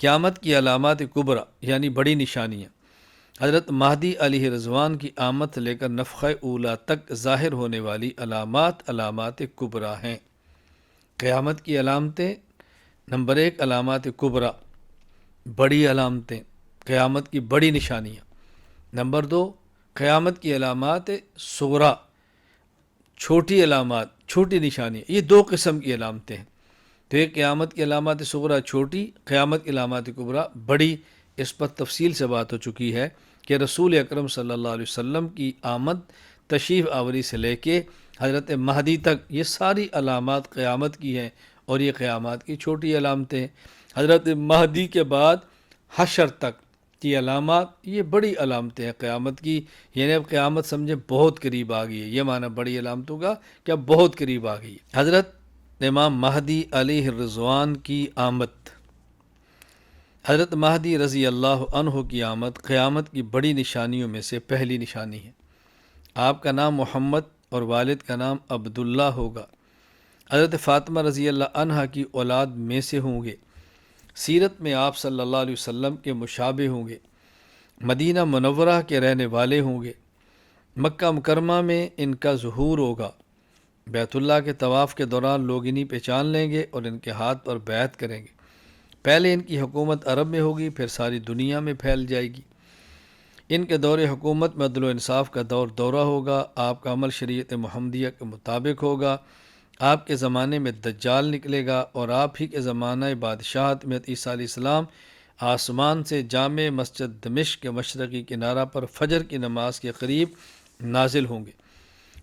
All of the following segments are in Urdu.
قیامت کی علامات کبرا یعنی بڑی نشانیاں، حضرت مہدی علیہ رضوان کی آمد سے لے کر نفخہ اولا تک ظاہر ہونے والی علامات کبرا ہیں۔ قیامت کی علامتیں، نمبر 1 علامات کبرا، بڑی علامتیں، قیامت کی بڑی نشانیاں۔ نمبر 2 قیامت کی علامات صغرا، چھوٹی علامات، چھوٹی نشانیاں۔ یہ 2 قسم کی علامتیں ہیں۔ تو ایک قیامت کی علامات صغرا چھوٹی، قیامت کی علامات کبرا بڑی۔ اس پر تفصیل سے بات ہو چکی ہے کہ رسول اکرم صلی اللہ علیہ وسلم کی آمد، تشریف آوری سے لے کے حضرت مہدی تک یہ ساری علامات قیامت کی ہیں، اور یہ قیامات کی چھوٹی علامتیں ہیں۔ حضرت مہدی کے بعد حشر تک کی علامات یہ بڑی علامتیں ہیں قیامت کی، یعنی اب قیامت سمجھے بہت قریب آ گئی ہے، یہ معنی بڑی علامتوں کا کہ اب بہت قریب آ گئی ہے۔ حضرت امام مہدی علیہ الرضوان کی آمد، حضرت مہدی رضی اللہ عنہ کی آمد قیامت کی بڑی نشانیوں میں سے پہلی نشانی ہے۔ آپ کا نام محمد اور والد کا نام عبداللہ ہوگا۔ حضرت فاطمہ رضی اللہ عنہا کی اولاد میں سے ہوں گے۔ سیرت میں آپ صلی اللہ علیہ وسلم کے مشابہ ہوں گے۔ مدینہ منورہ کے رہنے والے ہوں گے۔ مکہ مکرمہ میں ان کا ظہور ہوگا۔ بیت اللہ کے طواف کے دوران لوگ انہیں پہچان لیں گے اور ان کے ہاتھ پر بیعت کریں گے۔ پہلے ان کی حکومت عرب میں ہوگی، پھر ساری دنیا میں پھیل جائے گی۔ ان کے دور حکومت میں عدل و انصاف کا دورہ ہوگا۔ آپ کا عمل شریعت محمدیہ کے مطابق ہوگا۔ آپ کے زمانے میں دجال نکلے گا، اور آپ ہی کے زمانہ بادشاہت میں عیسیٰ علیہ السلام آسمان سے جامع مسجد دمشق کے مشرقی کنارہ پر فجر کی نماز کے قریب نازل ہوں گے،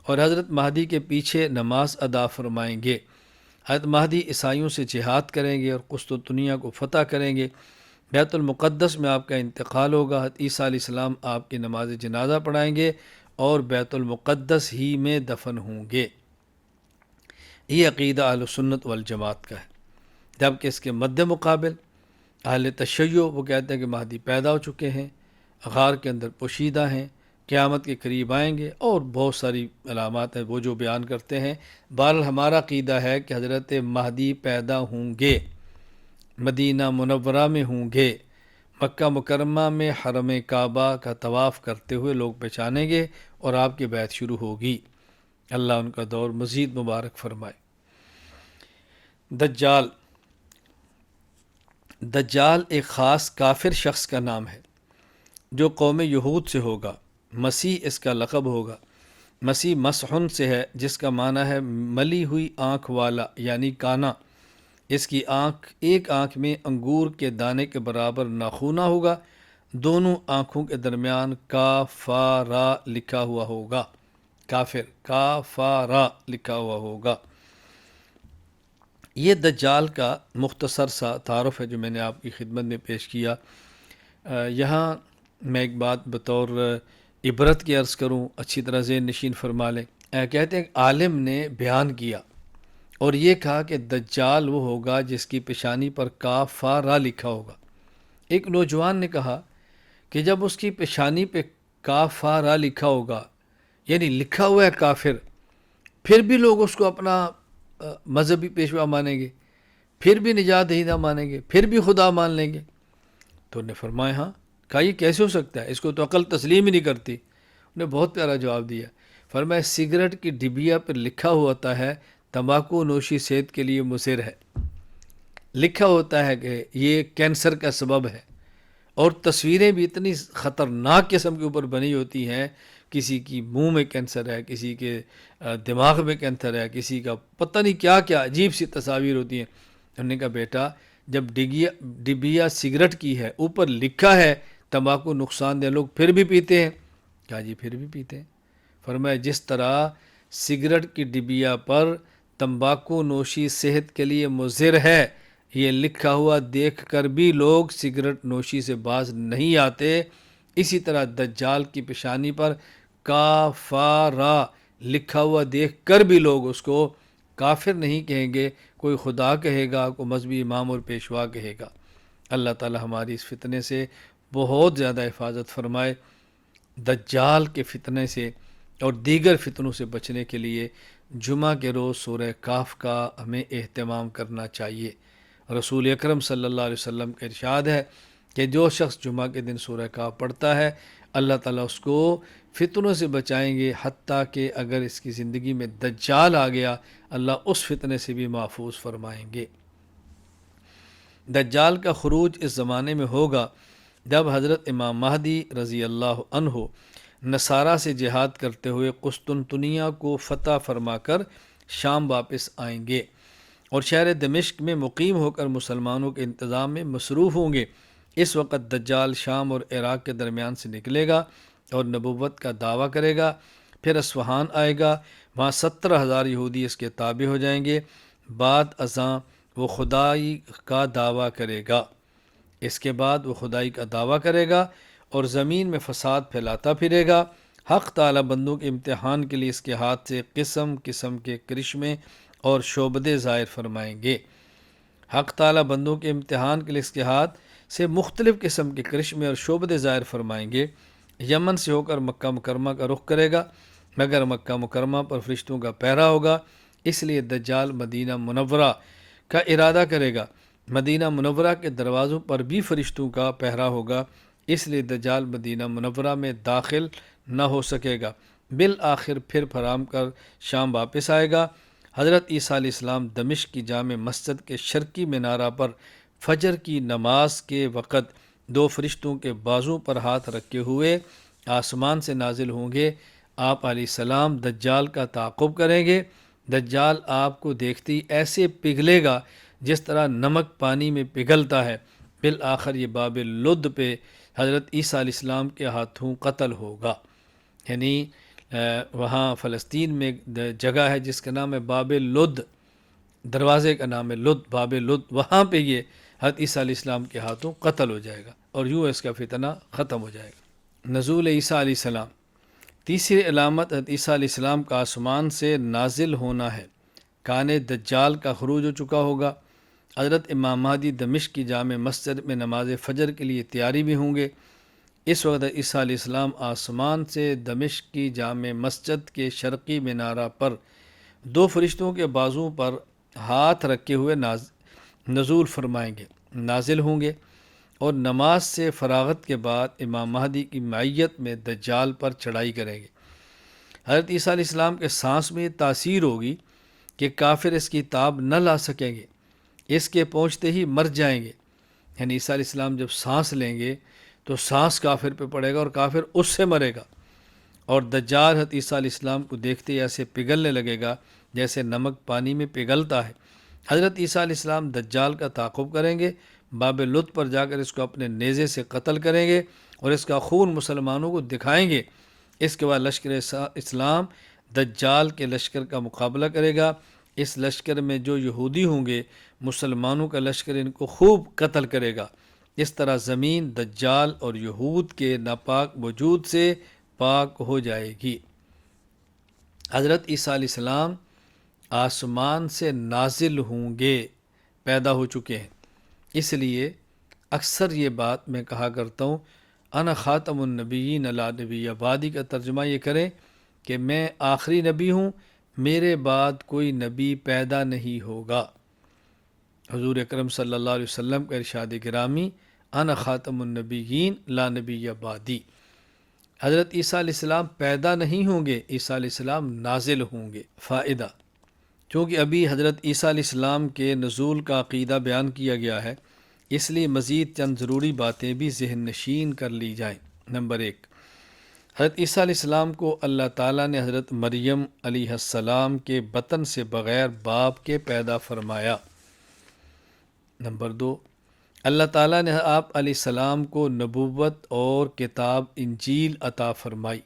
اور حضرت مہدی کے پیچھے نماز ادا فرمائیں گے۔ حضرت مہدی عیسائیوں سے جہاد کریں گے اور قسطنطنیہ کو فتح کریں گے۔ بیت المقدس میں آپ کا انتقال ہوگا۔ حضرت عیسیٰ علیہ السلام آپ کی نماز جنازہ پڑھائیں گے اور بیت المقدس ہی میں دفن ہوں گے۔ یہ عقیدہ اہل سنت والجماعت کا ہے۔ جبکہ اس کے مد مقابل اہل تشیع وہ کہتے ہیں کہ مہدی پیدا ہو چکے ہیں، غار کے اندر پوشیدہ ہیں، قیامت کے قریب آئیں گے، اور بہت ساری علامات ہیں وہ جو بیان کرتے ہیں۔ بہرحال ہمارا عقیدہ ہے کہ حضرت مہدی پیدا ہوں گے، مدینہ منورہ میں ہوں گے، مکہ مکرمہ میں حرم کعبہ کا طواف کرتے ہوئے لوگ پہچانیں گے، اور آپ کی بیعت شروع ہوگی۔ اللہ ان کا دور مزید مبارک فرمائے۔ دجال، دجال ایک خاص کافر شخص کا نام ہے جو قوم یہود سے ہوگا۔ مسیح اس کا لقب ہوگا۔ مسیح مسحن سے ہے، جس کا معنی ہے ملی ہوئی آنکھ والا، یعنی کانا۔ اس کی ایک آنکھ میں انگور کے دانے کے برابر ناخونہ ہوگا۔ دونوں آنکھوں کے درمیان کافارا لکھا ہوا ہوگا۔ کافر، کافارا لکھا ہوا ہوگا۔ یہ دجال کا مختصر سا تعارف ہے جو میں نے آپ کی خدمت میں پیش کیا۔ یہاں میں ایک بات بطور عبرت کی عرض کروں، اچھی طرح ذہن نشین فرما لیں۔ کہتے ہیں کہ عالم نے بیان کیا اور یہ کہا کہ دجال وہ ہوگا جس کی پیشانی پر کافارا لکھا ہوگا۔ ایک نوجوان نے کہا کہ جب اس کی پیشانی پہ کافارا لکھا ہوگا، یعنی لکھا ہوا ہے کافر، پھر بھی لوگ اس کو اپنا مذہبی پیشوا مانیں گے، پھر بھی نجات دہندہ مانیں گے، پھر بھی خدا مان لیں گے؟ تو انہوں نے فرمایا ہاں۔ کہا یہ کیسے ہو سکتا ہے، اس کو تو عقل تسلیم ہی نہیں کرتی۔ انہوں نے بہت پیارا جواب دیا۔ فرمایا سگریٹ کی ڈبیا پر لکھا ہوتا ہے تمباکو نوشی صحت کے لیے مضر ہے، لکھا ہوتا ہے کہ یہ کینسر کا سبب ہے، اور تصویریں بھی اتنی خطرناک قسم کے اوپر بنی ہوتی ہیں، کسی کی منہ میں کینسر ہے، کسی کے دماغ میں کینسر ہے، کسی کا پتہ نہیں کیا کیا عجیب سی تصاویر ہوتی ہیں۔ انہوں نے کہا بیٹا جب ڈبیا سگریٹ کی ہے، اوپر لکھا ہے تمباکو نقصان دہ، لوگ پھر بھی پیتے ہیں؟ کہا جی پھر بھی پیتے ہیں۔ فرمایا جس طرح سگریٹ کی ڈبیا پر تمباکو نوشی صحت کے لیے مضر ہے، یہ لکھا ہوا دیکھ کر بھی لوگ سگریٹ نوشی سے باز نہیں آتے، اسی طرح دجال کی پیشانی پر کافارا لکھا ہوا دیکھ کر بھی لوگ اس کو کافر نہیں کہیں گے، کوئی خدا کہے گا، کوئی مذہبی امام اور پیشوا کہے گا۔ اللہ تعالی ہماری اس فتنے سے بہت زیادہ حفاظت فرمائے۔ دجال کے فتنے سے اور دیگر فتنوں سے بچنے کے لیے جمعہ کے روز سورہ کاف کا ہمیں اہتمام کرنا چاہیے۔ رسول اکرم صلی اللہ علیہ وسلم کا ارشاد ہے کہ جو شخص جمعہ کے دن سورہ کہف پڑھتا ہے اللہ تعالیٰ اس کو فتنوں سے بچائیں گے، حتیٰ کہ اگر اس کی زندگی میں دجال آ گیا اللہ اس فتنے سے بھی محفوظ فرمائیں گے۔ دجال کا خروج اس زمانے میں ہوگا جب حضرت امام مہدی رضی اللہ عنہ نصارہ سے جہاد کرتے ہوئے قسطنطنیہ کو فتح فرما کر شام واپس آئیں گے اور شہر دمشق میں مقیم ہو کر مسلمانوں کے انتظام میں مصروف ہوں گے۔ اس وقت دجال شام اور عراق کے درمیان سے نکلے گا اور نبوت کا دعویٰ کرے گا، پھر اصفہان آئے گا، وہاں 17,000 یہودی اس کے تابع ہو جائیں گے۔ بعد ازاں وہ خدائی کا دعویٰ کرے گا، اس کے بعد وہ خدائی کا دعویٰ کرے گا اور زمین میں فساد پھیلاتا پھرے گا۔ حق تعالی بندوں کے امتحان کے لیے اس کے ہاتھ سے قسم قسم کے کرشمے اور شعبدے ظاہر فرمائیں گے۔ حق تعالی بندوں کے امتحان کے لیے اس کے ہاتھ سے مختلف قسم کے کرشمے اور شعبدے ظاہر فرمائیں گے۔ یمن سے ہو کر مکہ مکرمہ کا رخ کرے گا، مگر مکہ مکرمہ پر فرشتوں کا پہرا ہوگا، اس لیے دجال مدینہ منورہ کا ارادہ کرے گا۔ مدینہ منورہ کے دروازوں پر بھی فرشتوں کا پہرا ہوگا، اس لیے دجال مدینہ منورہ میں داخل نہ ہو سکے گا۔ بالآخر پھر پھرام کر شام واپس آئے گا۔ حضرت عیسیٰ علیہ السلام دمشق کی جامع مسجد کے شرقی مینارہ پر فجر کی نماز کے وقت دو فرشتوں کے بازو پر ہاتھ رکھے ہوئے آسمان سے نازل ہوں گے۔ آپ علیہ السلام دجال کا تعاقب کریں گے۔ دجال آپ کو دیکھتے ہی ایسے پگھلے گا جس طرح نمک پانی میں پگھلتا ہے۔ بالآخر یہ باب لد پہ حضرت عیسیٰ علیہ السلام کے ہاتھوں قتل ہوگا۔ یعنی وہاں فلسطین میں جگہ ہے جس کا نام ہے باب لد، دروازے کا نام ہے لد، باب لد، وہاں پہ یہ حضرت عیسیٰ علیہ السلام کے ہاتھوں قتل ہو جائے گا اور یوں اس کا فتنہ ختم ہو جائے گا۔ نزول عیسیٰ علیہ السلام، تیسری علامت حضرت عیسیٰ علیہ السلام کا آسمان سے نازل ہونا ہے۔ کان دجال کا خروج ہو چکا ہوگا۔ حضرت امام مہدی دمشق کی جامع مسجد میں نماز فجر کے لیے تیاری بھی ہوں گے۔ اس وقت عیسیٰ علیہ السلام آسمان سے دمشق کی جامع مسجد کے شرقی مینارہ پر دو فرشتوں کے بازو پر ہاتھ رکھے ہوئے نزول فرمائیں گے، نازل ہوں گے اور نماز سے فراغت کے بعد امام مہدی کی معیت میں دجال پر چڑھائی کریں گے۔ حضرت عیسیٰ علیہ السلام کے سانس میں یہ تاثیر ہوگی کہ کافر اس کی تاب نہ لا سکیں گے، اس کے پہنچتے ہی مر جائیں گے۔ یعنی عیسیٰ علیہ السلام جب سانس لیں گے تو سانس کافر پہ پڑے گا اور کافر اس سے مرے گا، اور دجال حضرت عیسیٰ علیہ السلام کو دیکھتے ہی ایسے پگھلنے لگے گا جیسے نمک پانی میں پگھلتا ہے۔ حضرت عیسیٰ علیہ السلام دجال کا تعاقب کریں گے، باب لد پر جا کر اس کو اپنے نیزے سے قتل کریں گے اور اس کا خون مسلمانوں کو دکھائیں گے۔ اس کے بعد لشکر اسلام دجال کے لشکر کا مقابلہ کرے گا۔ اس لشکر میں جو یہودی ہوں گے مسلمانوں کا لشکر ان کو خوب قتل کرے گا۔ اس طرح زمین دجال اور یہود کے ناپاک وجود سے پاک ہو جائے گی۔ حضرت عیسیٰ علیہ السلام آسمان سے نازل ہوں گے، پیدا ہو چکے ہیں۔ اس لیے اکثر یہ بات میں کہا کرتا ہوں، انا خاتم النبیین لا نبی بعدی کا ترجمہ یہ کریں کہ میں آخری نبی ہوں، میرے بعد کوئی نبی پیدا نہیں ہوگا۔ حضور اکرم صلی اللہ علیہ وسلم کا ارشاد گرامی، انا خاتم النبیین لا نبی بعدی۔ حضرت عیسیٰ علیہ السلام پیدا نہیں ہوں گے، عیسیٰ علیہ السلام نازل ہوں گے۔ فائدہ، چونکہ ابھی حضرت عیسیٰ علیہ السلام کے نزول کا عقیدہ بیان کیا گیا ہے، اس لیے مزید چند ضروری باتیں بھی ذہن نشین کر لی جائیں۔ نمبر 1، حضرت عیسیٰ علیہ السلام کو اللہ تعالیٰ نے حضرت مریم علیہ السلام کے بطن سے بغیر باپ کے پیدا فرمایا۔ نمبر 2، اللہ تعالیٰ نے آپ علیہ السلام کو نبوت اور کتاب انجیل عطا فرمائی۔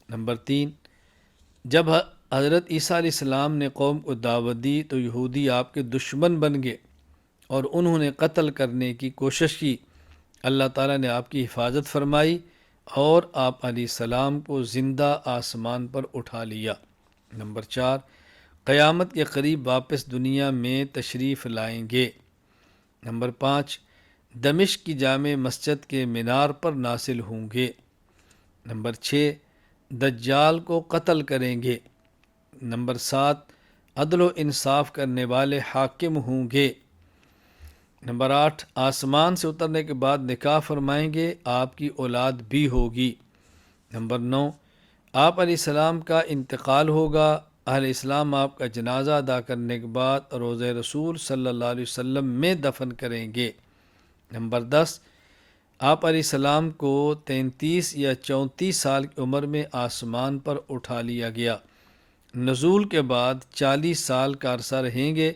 نمبر 3، جب حضرت عیسیٰ علیہ السلام نے قوم کو دعوت دی تو یہودی آپ کے دشمن بن گئے اور انہوں نے قتل کرنے کی کوشش کی۔ اللہ تعالیٰ نے آپ کی حفاظت فرمائی اور آپ علیہ السلام کو زندہ آسمان پر اٹھا لیا۔ نمبر 4، قیامت کے قریب واپس دنیا میں تشریف لائیں گے۔ نمبر 5، دمشق کی جامع مسجد کے مینار پر نازل ہوں گے۔ نمبر 6، دجال کو قتل کریں گے۔ نمبر 7، عدل و انصاف کرنے والے حاکم ہوں گے۔ نمبر 8، آسمان سے اترنے کے بعد نکاح فرمائیں گے، آپ کی اولاد بھی ہوگی۔ نمبر 9، آپ علیہ السلام کا انتقال ہوگا، اہل اسلام آپ کا جنازہ ادا کرنے کے بعد روضہ رسول صلی اللہ علیہ وسلم میں دفن کریں گے۔ نمبر 10، آپ علیہ السلام کو 33 یا 34 سال کی عمر میں آسمان پر اٹھا لیا گیا، نزول کے بعد 40 سال کا عرصہ رہیں گے،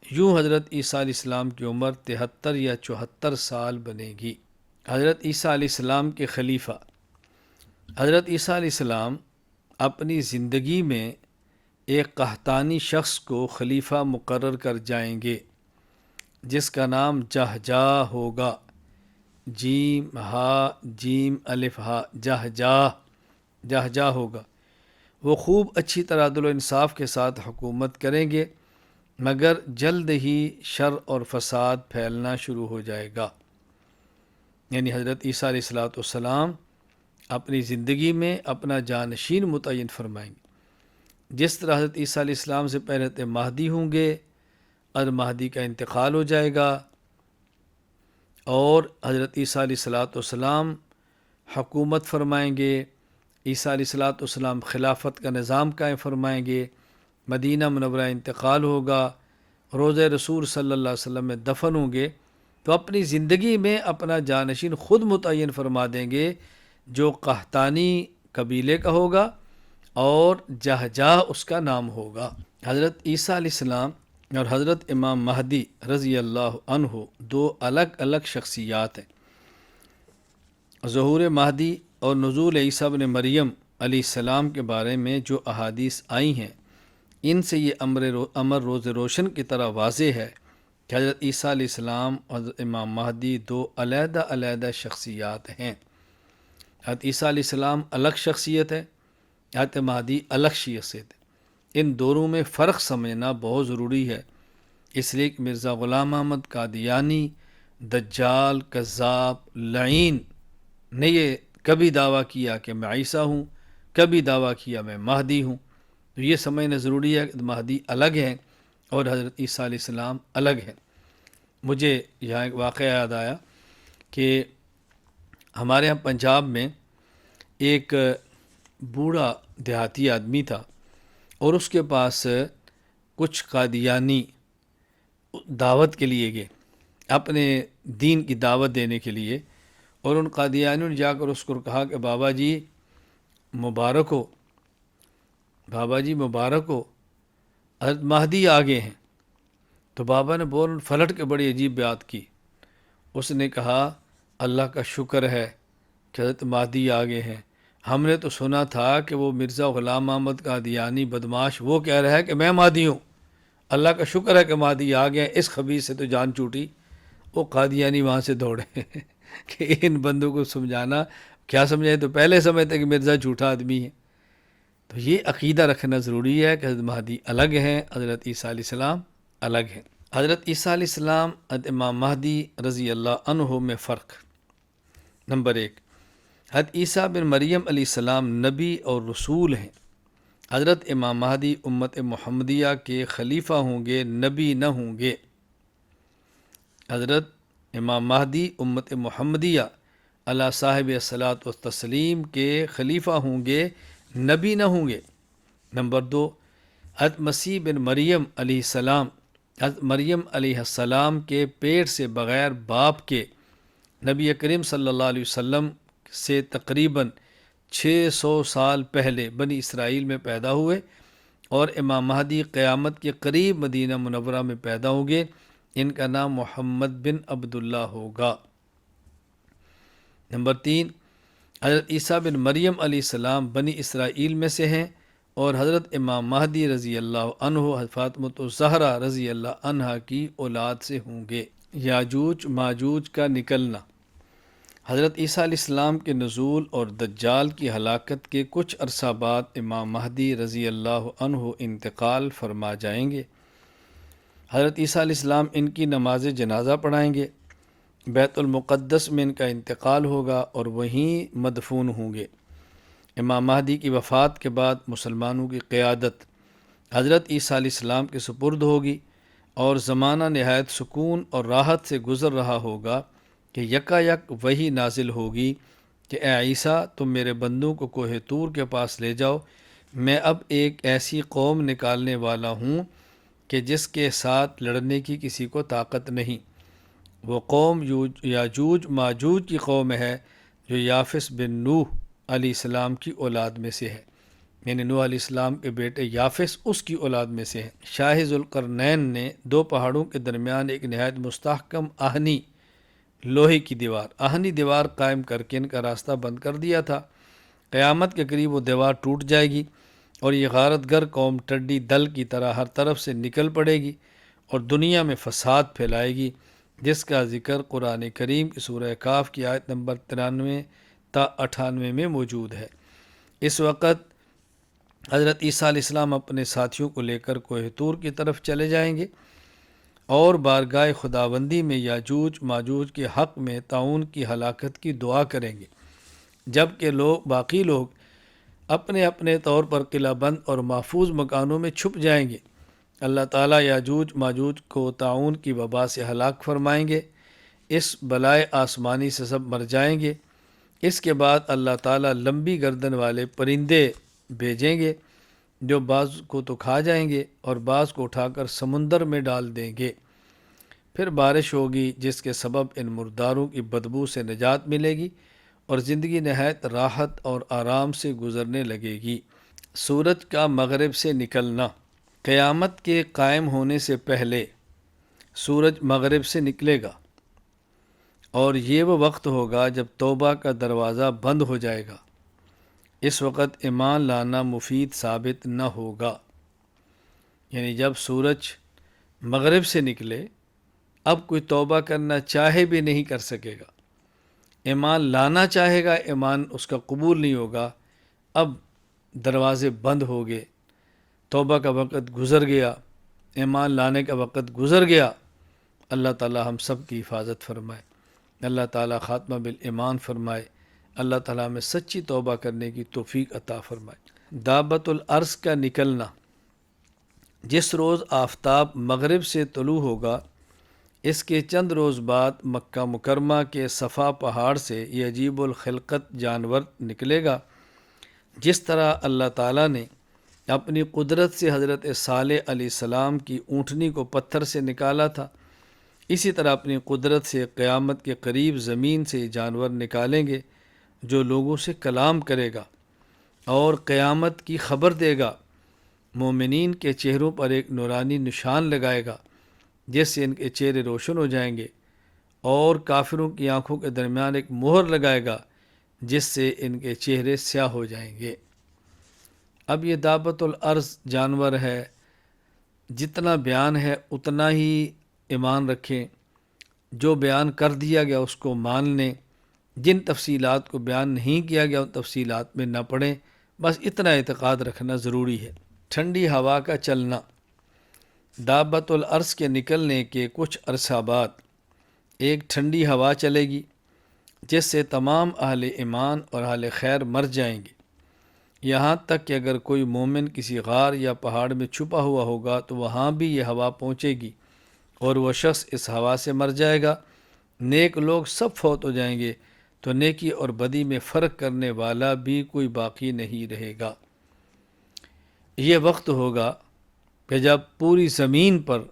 یوں حضرت عیسیٰ علیہ السلام کی عمر 73 یا 74 سال بنے گی۔ حضرت عیسیٰ علیہ السلام کے خلیفہ، حضرت عیسیٰ علیہ السلام اپنی زندگی میں ایک قحطانی شخص کو خلیفہ مقرر کر جائیں گے جس کا نام جہجا ہوگا، جیم ہا جیم الف ہا، جہجا ہوگا۔ وہ خوب اچھی طرح عدل و انصاف کے ساتھ حکومت کریں گے، مگر جلد ہی شر اور فساد پھیلنا شروع ہو جائے گا۔ یعنی حضرت عیسیٰ علیہ السلام اپنی زندگی میں اپنا جانشین متعین فرمائیں گے۔ جس طرح حضرت عیسیٰ علیہ السلام سے پہلے مہدی ہوں گے اور مہدی کا انتقال ہو جائے گا، اور حضرت عیسیٰ علیہ السلام حکومت فرمائیں گے، عیسیٰ علیہ السلام خلافت کا نظام قائم فرمائیں گے، مدینہ منورہ انتقال ہوگا، روضہ رسول صلی اللہ علیہ وسلم میں دفن ہوں گے، تو اپنی زندگی میں اپنا جانشین خود متعین فرما دیں گے جو قحطانی قبیلے کا ہوگا اور جہجا اس کا نام ہوگا۔ حضرت عیسیٰ علیہ السلام اور حضرت امام مہدی رضی اللہ عنہ دو الگ الگ شخصیات ہیں۔ ظہور مہدی اور نزول عیسیٰ ابن مریم علیہ السلام کے بارے میں جو احادیث آئی ہیں، ان سے یہ امر روز روشن کی طرح واضح ہے کہ حضرت عیسیٰ علیہ السلام اور حضرت امام مہدی دو علیحدہ علیحدہ شخصیات ہیں۔ حضرت عیسیٰ علیہ السلام الگ شخصیت ہے، حضرت مہدی الگ شخصیت ہے۔ ان دونوں میں فرق سمجھنا بہت ضروری ہے، اس لیے کہ مرزا غلام احمد قادیانی دجال، کذاب، لعین نے یہ کبھی دعویٰ کیا کہ میں عیسیٰ ہوں، کبھی دعویٰ کیا میں مہدی ہوں۔ تو یہ سمجھنا ضروری ہے کہ مہدی الگ ہیں اور حضرت عیسیٰ علیہ السلام الگ ہیں۔ مجھے یہاں ایک واقعہ یاد آیا کہ ہمارے یہاں پنجاب میں ایک بوڑھا دیہاتی آدمی تھا، اور اس کے پاس کچھ قادیانی دعوت کے لیے گئے، اپنے دین کی دعوت دینے کے لیے، اور ان قادیانیوں نے جا کر اس کو کہا کہ بابا جی مبارک ہو، بابا جی مبارک ہو، حضرت مہدی آگے ہیں۔ تو بابا نے پلٹ کے بڑی عجیب بات کی، اس نے کہا اللہ کا شکر ہے کہ حضرت مہدی آگے ہیں، ہم نے تو سنا تھا کہ وہ مرزا غلام احمد قادیانی بدماش وہ کہہ رہا ہے کہ میں مہدی ہوں، اللہ کا شکر ہے کہ مہدی آ گئے، اس خبیث سے تو جان چھوٹی۔ وہ قادیانی وہاں سے دوڑے کہ ان بندوں کو سمجھانا، کیا سمجھائے، تو پہلے سمجھتے کہ مرزا جھوٹا آدمی ہے۔ تو یہ عقیدہ رکھنا ضروری ہے کہ حضرت مہدی الگ ہیں، حضرت عیسیٰ علیہ السلام الگ ہیں۔ حضرت عیسیٰ علیہ السلام حضرت امام مہدی رضی اللہ عنہ میں فرق۔ نمبر 1، حضرت عیسیٰ بن مریم علیہ السلام نبی اور رسول ہیں۔ حضرت امام مہدی امت محمدیہ کے خلیفہ ہوں گے، نبی نہ ہوں گے۔ حضرت امام مہدی امت محمدیہ علی صاحب الصلاۃ والتسلیم کے خلیفہ ہوں گے، نبی نہ ہوں گے۔ نمبر 2، حضرت مسیح بن مریم علیہ السلام حضرت مریم علیہ السلام کے پیٹ سے بغیر باپ کے نبی کریم صلی اللہ علیہ وسلم سے تقریباً 600 سال پہلے بنی اسرائیل میں پیدا ہوئے، اور امام مہدی قیامت کے قریب مدینہ منورہ میں پیدا ہوں گے۔ ان کا نام محمد بن عبداللہ ہوگا۔ نمبر 3، حضرت عیسیٰ بن مریم علیہ السلام بنی اسرائیل میں سے ہیں، اور حضرت امام مہدی رضی اللہ عنہ حضرت فاطمۃ الزہرا رضی اللہ عنہا کی اولاد سے ہوں گے۔ یاجوج ماجوج کا نکلنا۔ حضرت عیسیٰ علیہ السلام کے نزول اور دجال کی ہلاکت کے کچھ عرصہ بعد امام مہدی رضی اللہ عنہ انتقال فرما جائیں گے۔ حضرت عیسیٰ علیہ السلام ان کی نماز جنازہ پڑھائیں گے، بیت المقدس میں ان کا انتقال ہوگا اور وہیں مدفون ہوں گے۔ امام مہدی کی وفات کے بعد مسلمانوں کی قیادت حضرت عیسیٰ علیہ السلام کے سپرد ہوگی، اور زمانہ نہایت سکون اور راحت سے گزر رہا ہوگا کہ یکا یک وحی نازل ہوگی کہ اے عیسیٰ تم میرے بندوں کو کوہ طور کے پاس لے جاؤ، میں اب ایک ایسی قوم نکالنے والا ہوں کہ جس کے ساتھ لڑنے کی کسی کو طاقت نہیں۔ وہ قوم یاجوج ماجوج کی قوم ہے جو یافس بن نوح علیہ السلام کی اولاد میں سے ہے، یعنی نوح علیہ السلام کے بیٹے یافس اس کی اولاد میں سے ہے۔ شاہ ذوالقرنین نے دو پہاڑوں کے درمیان ایک نہایت مستحکم آہنی لوہے کی آہنی دیوار قائم کر کے ان کا راستہ بند کر دیا تھا۔ قیامت کے قریب وہ دیوار ٹوٹ جائے گی اور یہ غارت گر قوم ٹڈی دل کی طرح ہر طرف سے نکل پڑے گی اور دنیا میں فساد پھیلائے گی، جس کا ذکر قرآن کریم کی سورہ کاف کی آیت نمبر 93 تا 98 میں موجود ہے۔ اس وقت حضرت عیسیٰ علیہ السلام اپنے ساتھیوں کو لے کر کوہ طور کی طرف چلے جائیں گے اور بارگاہ خداوندی میں یاجوج ماجوج کے حق میں طاعون کی ہلاکت کی دعا کریں گے، جبکہ باقی لوگ اپنے اپنے طور پر قلعہ بند اور محفوظ مکانوں میں چھپ جائیں گے۔ اللہ تعالیٰ یاجوج ماجوج کو طاعون کی وبا سے ہلاک فرمائیں گے، اس بلائے آسمانی سے سب مر جائیں گے۔ اس کے بعد اللہ تعالیٰ لمبی گردن والے پرندے بھیجیں گے جو بعض کو تو کھا جائیں گے اور بعض کو اٹھا کر سمندر میں ڈال دیں گے۔ پھر بارش ہوگی جس کے سبب ان مرداروں کی بدبو سے نجات ملے گی اور زندگی نہایت راحت اور آرام سے گزرنے لگے گی۔ سورج کا مغرب سے نکلنا۔ قیامت کے قائم ہونے سے پہلے سورج مغرب سے نکلے گا اور یہ وہ وقت ہوگا جب توبہ کا دروازہ بند ہو جائے گا۔ اس وقت ایمان لانا مفید ثابت نہ ہوگا، یعنی جب سورج مغرب سے نکلے اب کوئی توبہ کرنا چاہے بھی نہیں کر سکے گا، ایمان لانا چاہے گا ایمان اس کا قبول نہیں ہوگا۔ اب دروازے بند ہو گئے، توبہ کا وقت گزر گیا، ایمان لانے کا وقت گزر گیا۔ اللہ تعالی ہم سب کی حفاظت فرمائے، اللہ تعالی خاتمہ بالایمان فرمائے، اللہ تعالیٰ میں سچی توبہ کرنے کی توفیق عطا فرمائے۔ دابۃ الارض کا نکلنا۔ جس روز آفتاب مغرب سے طلوع ہوگا اس کے چند روز بعد مکہ مکرمہ کے صفا پہاڑ سے یہ عجیب الخلقت جانور نکلے گا۔ جس طرح اللہ تعالیٰ نے اپنی قدرت سے حضرت صالح علیہ السلام کی اونٹنی کو پتھر سے نکالا تھا، اسی طرح اپنی قدرت سے قیامت کے قریب زمین سے جانور نکالیں گے جو لوگوں سے کلام کرے گا اور قیامت کی خبر دے گا۔ مومنین کے چہروں پر ایک نورانی نشان لگائے گا جس سے ان کے چہرے روشن ہو جائیں گے، اور کافروں کی آنکھوں کے درمیان ایک مہر لگائے گا جس سے ان کے چہرے سیاہ ہو جائیں گے۔ اب یہ دابۃ الارض جانور ہے، جتنا بیان ہے اتنا ہی ایمان رکھیں، جو بیان کر دیا گیا اس کو مان لیں، جن تفصیلات کو بیان نہیں کیا گیا ان تفصیلات میں نہ پڑیں، بس اتنا اعتقاد رکھنا ضروری ہے۔ ٹھنڈی ہوا کا چلنا۔ دابۃ الارض کے نکلنے کے کچھ عرصہ بعد ایک ٹھنڈی ہوا چلے گی جس سے تمام اہل ایمان اور اہل خیر مر جائیں گے، یہاں تک کہ اگر کوئی مومن کسی غار یا پہاڑ میں چھپا ہوا ہوگا تو وہاں بھی یہ ہوا پہنچے گی اور وہ شخص اس ہوا سے مر جائے گا۔ نیک لوگ سب فوت ہو جائیں گے تو نیکی اور بدی میں فرق کرنے والا بھی کوئی باقی نہیں رہے گا۔ یہ وقت ہوگا کہ جب پوری زمین پر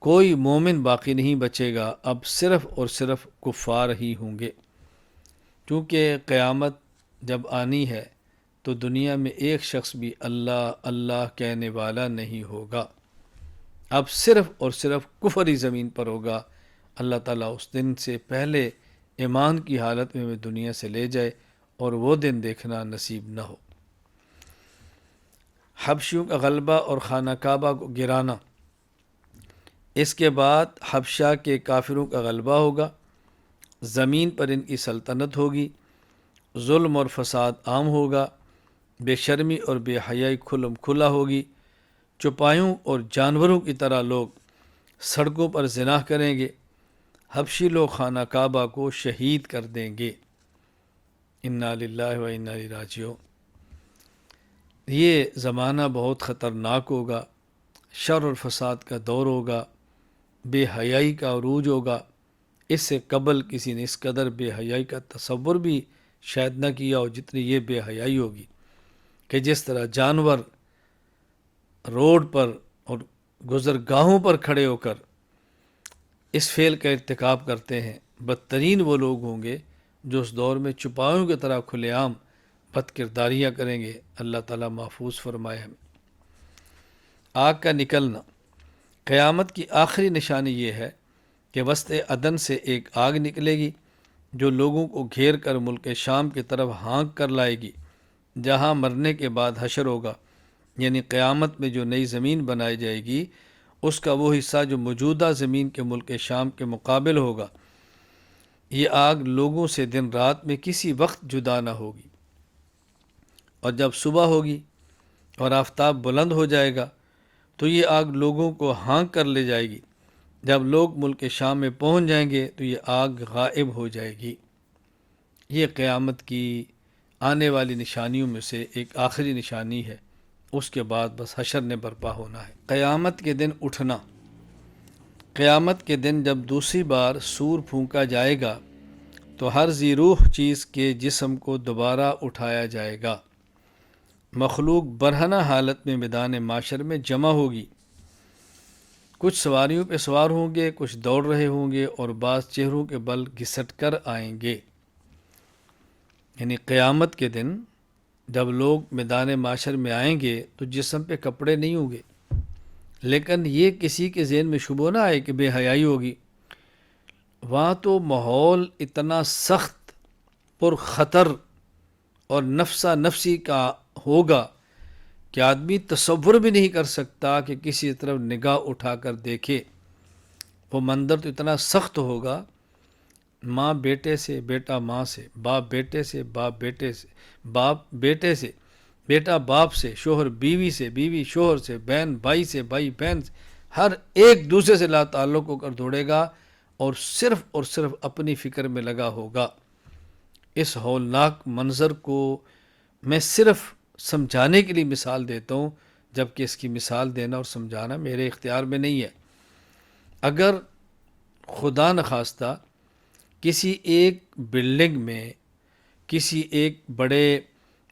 کوئی مومن باقی نہیں بچے گا، اب صرف اور صرف کفار ہی ہوں گے، کیونکہ قیامت جب آنی ہے تو دنیا میں ایک شخص بھی اللہ اللہ کہنے والا نہیں ہوگا، اب صرف اور صرف کفر ہی زمین پر ہوگا۔ اللہ تعالیٰ اس دن سے پہلے ایمان کی حالت میں دنیا سے لے جائے اور وہ دن دیکھنا نصیب نہ ہو۔ حبشیوں کا غلبہ اور خانہ کعبہ کو گرانا۔ اس کے بعد حبشہ کے کافروں کا غلبہ ہوگا، زمین پر ان کی سلطنت ہوگی، ظلم اور فساد عام ہوگا، بے شرمی اور بے حیائی کھلم کھلا ہوگی، چوپایوں اور جانوروں کی طرح لوگ سڑکوں پر زنا کریں گے، حبشی لوگ خانہ کعبہ کو شہید کر دیں گے۔ انا للہ و انا الیہ راجعون۔ یہ زمانہ بہت خطرناک ہوگا، شر اور فساد کا دور ہوگا، بے حیائی کا عروج ہوگا۔ اس سے قبل کسی نے اس قدر بے حیائی کا تصور بھی شاید نہ کیا ہو جتنی یہ بے حیائی ہوگی، کہ جس طرح جانور روڈ پر اور گزرگاہوں پر کھڑے ہو کر اس فعل کا ارتکاب کرتے ہیں، بدترین وہ لوگ ہوں گے جو اس دور میں چپایوں کی طرح کھلے عام بد کرداریاں کریں گے۔ اللہ تعالیٰ محفوظ فرمائے ہمیں۔ آگ کا نکلنا، قیامت کی آخری نشانی یہ ہے کہ وسط عدن سے ایک آگ نکلے گی جو لوگوں کو گھیر کر ملک شام کی طرف ہانک کر لائے گی، جہاں مرنے کے بعد حشر ہوگا، یعنی قیامت میں جو نئی زمین بنائی جائے گی اس کا وہ حصہ جو موجودہ زمین کے ملک شام کے مقابل ہوگا۔ یہ آگ لوگوں سے دن رات میں کسی وقت جدا نہ ہوگی، اور جب صبح ہوگی اور آفتاب بلند ہو جائے گا تو یہ آگ لوگوں کو ہانک کر لے جائے گی۔ جب لوگ ملک شام میں پہنچ جائیں گے تو یہ آگ غائب ہو جائے گی۔ یہ قیامت کی آنے والی نشانیوں میں سے ایک آخری نشانی ہے، اس کے بعد بس حشر نے برپا ہونا ہے۔ قیامت کے دن اٹھنا، قیامت کے دن جب دوسری بار سور پھونکا جائے گا تو ہر ذی روح چیز کے جسم کو دوبارہ اٹھایا جائے گا۔ مخلوق برہنہ حالت میں میدان معاشر میں جمع ہوگی، کچھ سواریوں پہ سوار ہوں گے، کچھ دوڑ رہے ہوں گے، اور بعض چہروں کے بل گھسٹ کر آئیں گے۔ یعنی قیامت کے دن جب لوگ میدان معاشر میں آئیں گے تو جسم پہ کپڑے نہیں ہوں گے، لیکن یہ کسی کے ذہن میں شبہ نہ آئے کہ بے حیائی ہوگی۔ وہاں تو ماحول اتنا سخت پر خطر اور نفسا نفسی کا ہوگا کہ آدمی تصور بھی نہیں کر سکتا کہ کسی طرف نگاہ اٹھا کر دیکھے۔ وہ منظر تو اتنا سخت ہوگا، ماں بیٹے سے، بیٹا ماں سے، باپ بیٹے سے، باپ بیٹے سے، باپ بیٹے سے، بیٹا باپ سے، شوہر بیوی سے، بیوی شوہر سے، بہن بھائی سے، بھائی بہن سے، ہر ایک دوسرے سے لا تعلق ہو کر دوڑے گا اور صرف اپنی فکر میں لگا ہوگا۔ اس ہولناک منظر کو میں صرف سمجھانے کے لیے مثال دیتا ہوں، جبکہ اس کی مثال دینا اور سمجھانا میرے اختیار میں نہیں ہے۔ اگر خدا نخواستہ کسی ایک بلڈنگ میں، کسی ایک بڑے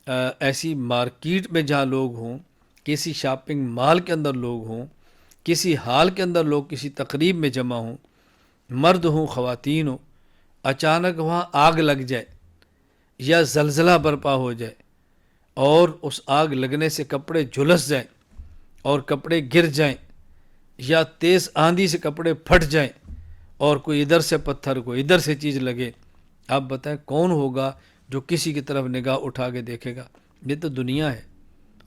ایسی مارکیٹ میں جہاں لوگ ہوں، کسی شاپنگ مال کے اندر لوگ ہوں، کسی ہال کے اندر لوگ کسی تقریب میں جمع ہوں، مرد ہوں خواتین ہوں، اچانک وہاں آگ لگ جائے یا زلزلہ برپا ہو جائے اور اس آگ لگنے سے کپڑے جھلس جائیں اور کپڑے گر جائیں، یا تیز آندھی سے کپڑے پھٹ جائیں اور کوئی ادھر سے پتھر کوئی ادھر سے چیز لگے، آپ بتائیں کون ہوگا جو کسی کی طرف نگاہ اٹھا کے دیکھے گا؟ یہ تو دنیا ہے،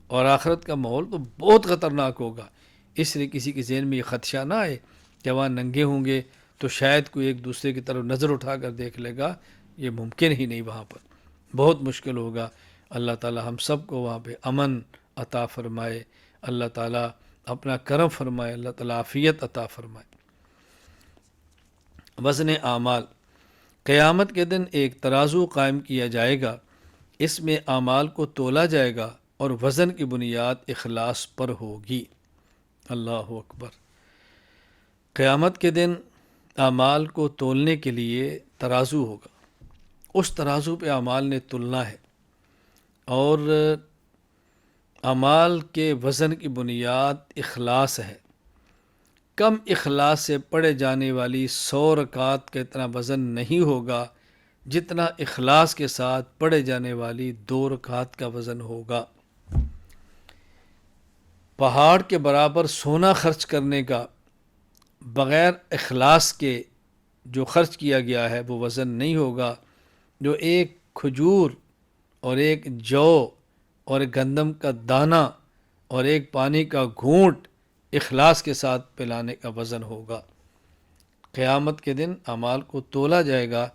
اور آخرت کا ماحول تو بہت خطرناک ہوگا۔ اس لیے کسی کے ذہن میں یہ خدشہ نہ آئے کہ وہاں ننگے ہوں گے تو شاید کوئی ایک دوسرے کی طرف نظر اٹھا کر دیکھ لے گا، یہ ممکن ہی نہیں، وہاں پر بہت مشکل ہوگا۔ اللہ تعالی ہم سب کو وہاں پہ امن عطا فرمائے، اللہ تعالی اپنا کرم فرمائے، اللہ تعالی عافیت عطا فرمائے۔ وزن اعمال، قیامت کے دن ایک ترازو قائم کیا جائے گا، اس میں اعمال کو تولا جائے گا اور وزن کی بنیاد اخلاص پر ہوگی۔ اللہ اکبر۔ قیامت کے دن اعمال کو تولنے کے لیے ترازو ہوگا، اس ترازو پہ اعمال نے تلنا ہے، اور اعمال کے وزن کی بنیاد اخلاص ہے۔ کم اخلاص سے پڑھے جانے والی 100 رکعات کا اتنا وزن نہیں ہوگا جتنا اخلاص کے ساتھ پڑھے جانے والی 2 رکعات کا وزن ہوگا۔ پہاڑ کے برابر سونا خرچ کرنے کا بغیر اخلاص کے جو خرچ کیا گیا ہے وہ وزن نہیں ہوگا، جو ایک کھجور اور ایک جو اور ایک گندم کا دانہ اور ایک پانی کا گھونٹ اخلاص کے ساتھ پلانے کا وزن ہوگا۔ قیامت کے دن اعمال کو تولا جائے گا،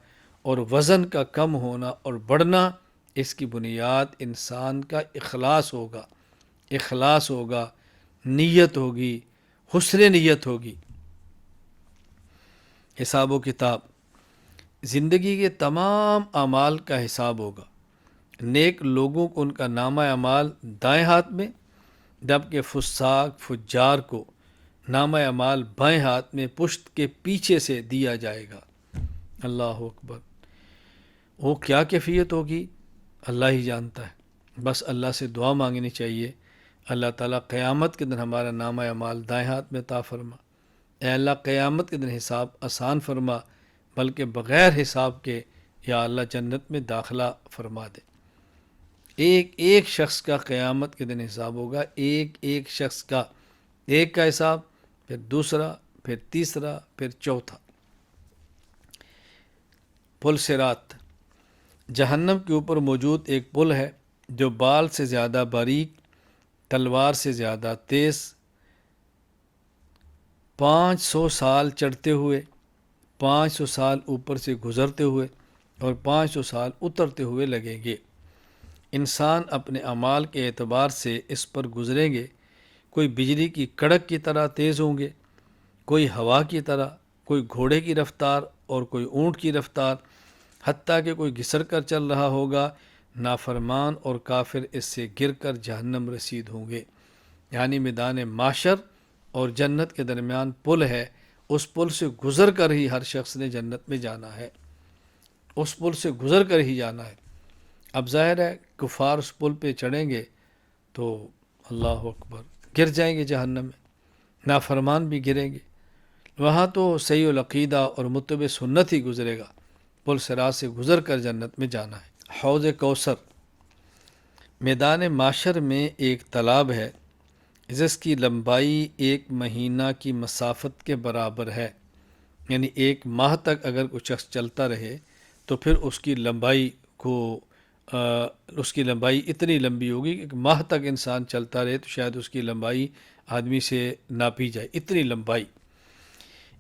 اور وزن کا کم ہونا اور بڑھنا اس کی بنیاد انسان کا اخلاص ہوگا۔ اخلاص ہوگا، نیت ہوگی، حسن نیت ہوگی۔ حساب و کتاب، زندگی کے تمام اعمال کا حساب ہوگا۔ نیک لوگوں کو ان کا نامہ اعمال دائیں ہاتھ میں، جبکہ فساق فجار کو نامہ اعمال بائیں ہاتھ میں پشت کے پیچھے سے دیا جائے گا۔ اللہ اکبر۔ وہ کیا کیفیت ہوگی اللہ ہی جانتا ہے، بس اللہ سے دعا مانگنی چاہیے، اللہ تعالیٰ قیامت کے دن ہمارا نامہ اعمال دائیں ہاتھ میں عطا فرما۔ اے اللہ قیامت کے دن حساب آسان فرما، بلکہ بغیر حساب کے یا اللہ جنت میں داخلہ فرما دے۔ ایک ایک شخص کا قیامت کے دن حساب ہوگا، ایک ایک شخص کا، ایک کا حساب، پھر دوسرا، پھر تیسرا، پھر چوتھا۔ پل صراط، جہنم کے اوپر موجود ایک پل ہے جو بال سے زیادہ باریک، تلوار سے زیادہ تیز، 500 سال چڑھتے ہوئے، 500 سال اوپر سے گزرتے ہوئے اور 500 سال اترتے ہوئے لگیں گے۔ انسان اپنے اعمال کے اعتبار سے اس پر گزریں گے، کوئی بجلی کی کڑک کی طرح تیز ہوں گے، کوئی ہوا کی طرح، کوئی گھوڑے کی رفتار اور کوئی اونٹ کی رفتار، حتیٰ کہ کوئی گھسر کر چل رہا ہوگا۔ نافرمان اور کافر اس سے گر کر جہنم رسید ہوں گے۔ یعنی میدان معاشر اور جنت کے درمیان پل ہے، اس پل سے گزر کر ہی ہر شخص نے جنت میں جانا ہے، اس پل سے گزر کر ہی جانا ہے۔ اب ظاہر ہے کفار اس پل پہ چڑھیں گے تو اللہ اکبر گر جائیں گے جہنم میں، نافرمان بھی گریں گے۔ وہاں تو صحیح العقیدہ اور متبع سنت ہی گزرے گا، پل صراط سے گزر کر جنت میں جانا ہے۔ حوض کوثر، میدان معاشر میں ایک تالاب ہے جس کی لمبائی 1 مہینہ کی مسافت کے برابر ہے، یعنی 1 ماہ تک اگر کوئی شخص چلتا رہے تو پھر اس کی لمبائی اتنی لمبی ہوگی کہ 1 ماہ تک انسان چلتا رہے تو شاید اس کی لمبائی آدمی سے ناپی جائے، اتنی لمبائی۔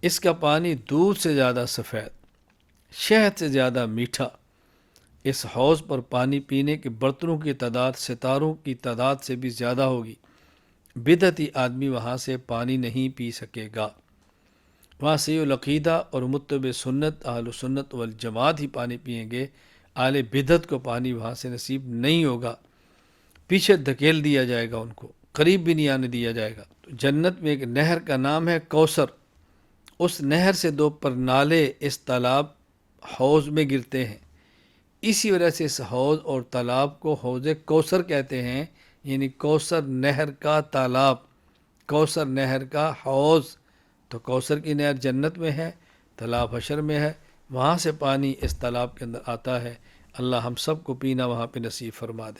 اس کا پانی دودھ سے زیادہ سفید، شہد سے زیادہ میٹھا۔ اس حوض پر پانی پینے کے برتنوں کی تعداد ستاروں کی تعداد سے بھی زیادہ ہوگی۔ بدعتی آدمی وہاں سے پانی نہیں پی سکے گا۔ وہاں صحیح العقیدہ اور متبع سنت اہل سنت والجماعت ہی پانی پئیں گے، اہل بدعت کو پانی وہاں سے نصیب نہیں ہوگا، پیچھے دھکیل دیا جائے گا، ان کو قریب بھی نہیں آنے دیا جائے گا۔ تو جنت میں ایک نہر کا نام ہے کوثر، اس نہر سے 2 پرنالے اس تالاب حوض میں گرتے ہیں، اسی وجہ سے اس حوض اور تالاب کو حوض کوثر کہتے ہیں، یعنی کوثر نہر کا تالاب، کوثر نہر کا حوض۔ تو کوثر کی نہر جنت میں ہے، تالاب حشر میں ہے، وہاں سے پانی اس تالاب کے اندر آتا ہے۔ اللہ ہم سب کو پینا وہاں پہ نصیب فرما دے۔